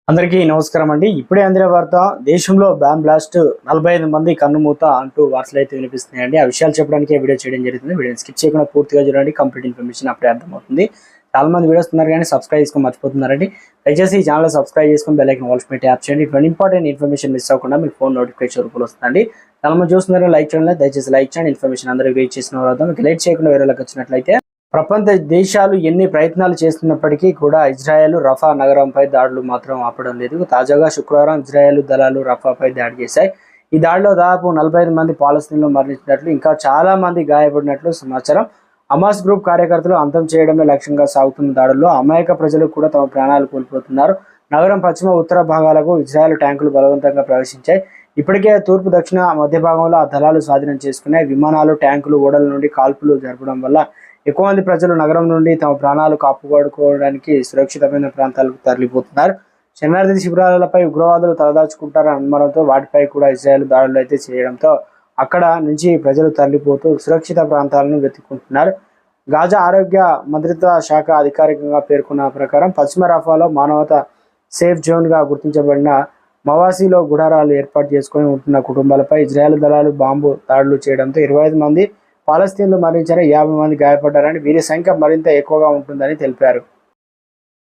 అందరికీ నమస్కారం అండి. ఇప్పుడే అందిన వార్త, దేశంలో బాంబ్ బ్లాస్ట్ 45 మంది కన్నుమూత అంటూ వార్తలు అయితే వినిపిస్తున్నాయండి. ఆ విషయాలు చెప్పడానికి వీడియో చేయడం జరుగుతుంది. వీడియోని స్కిప్ చేయకుండా పూర్తిగా చూడండి. కంప్లీట్ ఇన్ఫర్మేషన్ అప్పుడే అర్థమవుతుంది. చాలా మంది వీడియోస్ ఉన్నారు కానీ సబ్స్క్రైబ్ చేసుకొని మర్చిపోతున్నారండి. దయచేసి ఈ ఛానల్ సబ్స్క్రైబ్ చేసుకొని బెల్ ఐకాన్ ఆల్ ట్యాప్ చేయండి. ఇటువంటి ఇంపార్టెంట్ ఇన్ఫర్మేషన్ మిస్ అవ్వకుండా మీ ఫోన్ నోటిఫికేషన్ రూపంలో వస్తుందండి. చాలా మంది చూస్తున్నారు, లైక్ చేయండి. దయచేసి లైక్ చేయండి. ఇన్ఫర్మేషన్ అందరికీ రీచ్ చేసిన వారు మీకు లైక్ చేయకుండా వేరేలకు వచ్చినట్లయితే, ప్రపంచ దేశాలు ఎన్ని ప్రయత్నాలు చేస్తున్నప్పటికీ కూడా ఇజ్రాయెల్ రఫా నగరంపై దాడులు మాత్రం ఆపడం లేదు. తాజాగా శుక్రవారం ఇజ్రాయెల్ దళాలు రఫాపై దాడి చేశాయి. ఈ దాడిలో దాదాపు 45 మంది పాలస్తీన్లు మరణించినట్లు, ఇంకా చాలా మంది గాయపడినట్లు సమాచారం. హమాస్ గ్రూప్ కార్యకర్తలు అంతం చేయడమే లక్ష్యంగా సాగుతున్న దాడుల్లో అమాయక ప్రజలు కూడా తమ ప్రాణాలు కోల్పోతున్నారు. నగరం పశ్చిమ ఉత్తర భాగాలకు ఇజ్రాయెల్ ట్యాంకులు బలవంతంగా ప్రవేశించాయి. ఇప్పటికే తూర్పు దక్షిణ మధ్య భాగంలో ఆ దళాలు స్వాధీనం చేసుకున్నాయి. విమానాలు, ట్యాంకులు, ఓడల నుండి కాల్పులు జరపడం వల్ల ఎక్కువ మంది ప్రజలు నగరం నుండి తమ ప్రాణాలు కాపాడుకోవడానికి సురక్షితమైన ప్రాంతాలకు తరలిపోతున్నారు. శరణార్థి శిబిరాలపై ఉగ్రవాదులు తలదాచుకుంటారన్న అనుమానంతో వాటిపై కూడా ఇజ్రాయెల్ దాడులు అయితే చేయడంతో అక్కడ నుంచి ప్రజలు తరలిపోతూ సురక్షిత ప్రాంతాలను వెతుక్కుంటున్నారు. గాజా ఆరోగ్య మంత్రిత్వ శాఖ అధికారికంగా పేర్కొన్న ప్రకారం పశ్చిమ రఫాలో మానవతా సేఫ్ జోన్గా గుర్తించబడిన మవాసీలో గుడారాలు ఏర్పాటు చేసుకుని ఉంటున్న కుటుంబాలపై ఇజ్రాయెల్ దళాలు బాంబు దాడులు చేయడంతో 25 మంది పాలస్తీన్లు మరణించారు, 50 మంది గాయపడ్డారని, వీరి సంఖ్య మరింత ఎక్కువగా ఉంటుందని తెలిపారు.